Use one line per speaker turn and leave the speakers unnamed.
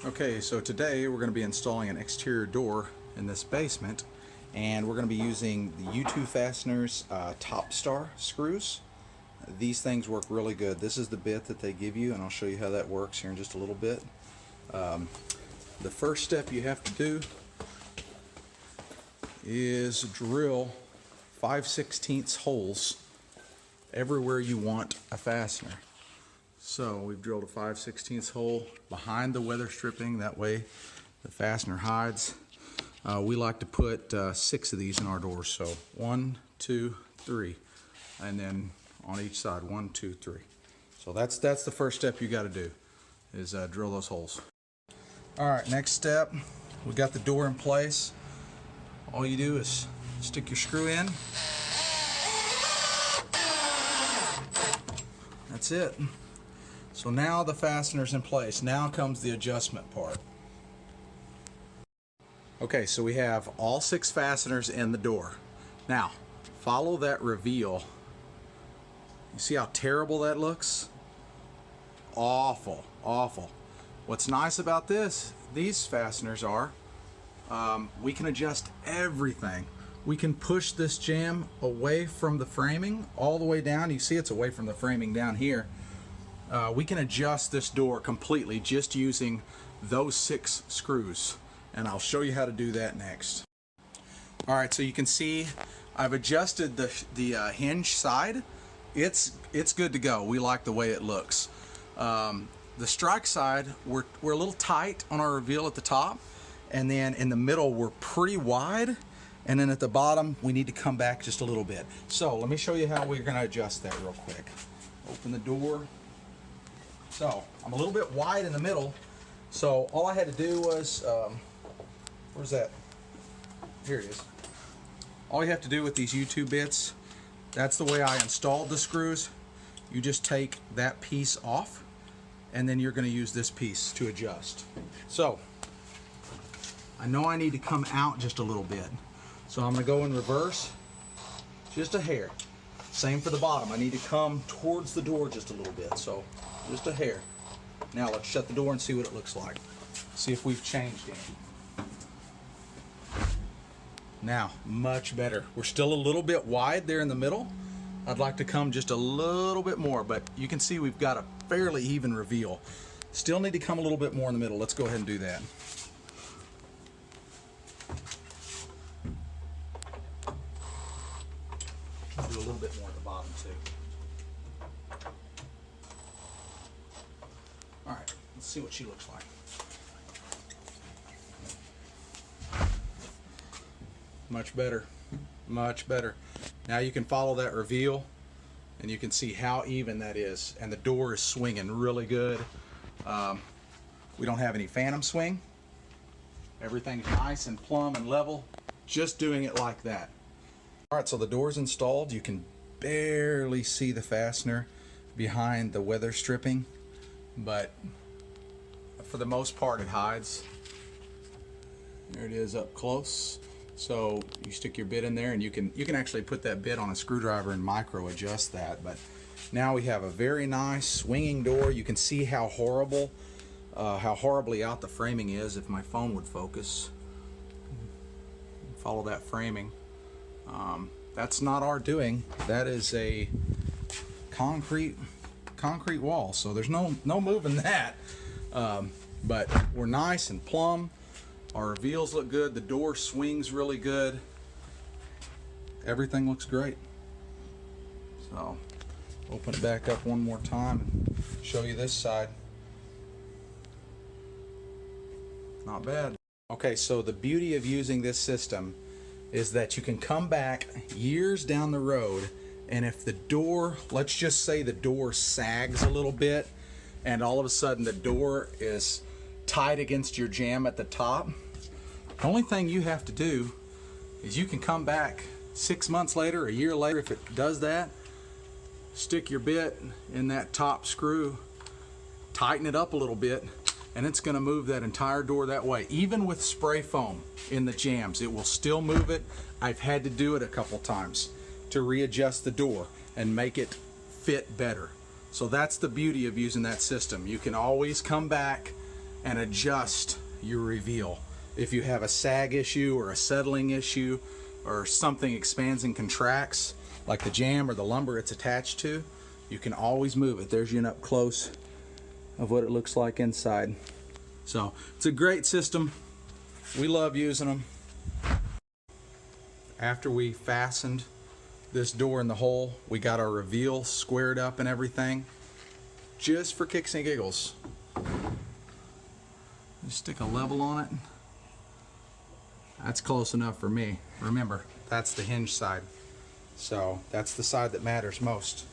Okay, so today we're going to be installing an exterior door in this basement, and we're going to be using the U2 Fasteners Top Star screws. These things work really good. This is the bit that they give you, and I'll show you how that works here in just a little bit. The first step you have to do is drill 5/16 holes everywhere you want a fastener. So we've drilled a 5/16 hole behind the weather stripping, that way the fastener hides. We like to put 6 of these in our doors, so 1, 2, 3, and then on each side 1, 2, 3. So that's the first step you got to do, is drill those holes. Alright, next step, we got the door in place. All you do is stick your screw in. That's it. So now the fastener's in place. Now comes the adjustment part. Okay, so we have all 6 fasteners in the door. Now, follow that reveal. You see how terrible that looks? Awful, awful. What's nice about these fasteners are, we can adjust everything. We can push this jamb away from the framing all the way down. You see it's away from the framing down here. We can adjust this door completely just using those 6 screws, and I'll show you how to do that next. Alright, so you can see I've adjusted the hinge side. It's good to go. We like the way it looks. The strike side, we're a little tight on our reveal at the top, and then in the middle we're pretty wide, and then at the bottom we need to come back just a little bit. So let me show you how we're going to adjust that real quick. Open the door. So I'm a little bit wide in the middle, so all I had to do was, where's that? Here it is. All you have to do with these U2 bits, that's the way I installed the screws. You just take that piece off, and then you're going to use this piece to adjust. So I know I need to come out just a little bit, so I'm going to go in reverse just a hair. Same for the bottom. I need to come towards the door just a little bit, so just a hair. Now let's shut the door and see what it looks like. See if we've changed any. Now, much better. We're still a little bit wide there in the middle. I'd like to come just a little bit more, but you can see we've got a fairly even reveal. Still need to come a little bit more in the middle. Let's go ahead and do that. Do a little bit more at the bottom too. Alright, let's see what she looks like. Much better. Much better. Now you can follow that reveal and you can see how even that is, and the door is swinging really good. We don't have any phantom swing. Everything's nice and plumb and level, just doing it like that. Alright, so the door's installed. You can barely see the fastener behind the weather stripping, but for the most part it hides. There it is up close. So you stick your bit in there, and you can actually put that bit on a screwdriver and micro adjust that. But now we have a very nice swinging door. You can see how horribly out the framing is. If my phone would focus, follow that framing. That's not our doing. That is a concrete wall, so there's no moving that. But we're nice and plumb. Our reveals look good. The door swings really good. Everything looks great. So open it back up one more time and show you this side. Not bad. Okay, so the beauty of using this system is that you can come back years down the road, and if the door, let's just say the door sags a little bit, and all of a sudden the door is tight against your jamb at the top, the only thing you have to do is you can come back 6 months later, a year later, if it does that, stick your bit in that top screw, tighten it up a little bit, and it's going to move that entire door that way. Even with spray foam in the jambs, it will still move it. I've had to do it a couple times to readjust the door and make it fit better. So that's the beauty of using that system. You can always come back and adjust your reveal. If you have a sag issue or a settling issue or something expands and contracts, like the jamb or the lumber it's attached to, you can always move it. There's you an up close of what it looks like inside. So it's a great system. We love using them. After we fastened this door in the hole, we got our reveal squared up and everything, just for kicks and giggles. Just stick a level on it. That's close enough for me. Remember, that's the hinge side. So that's the side that matters most.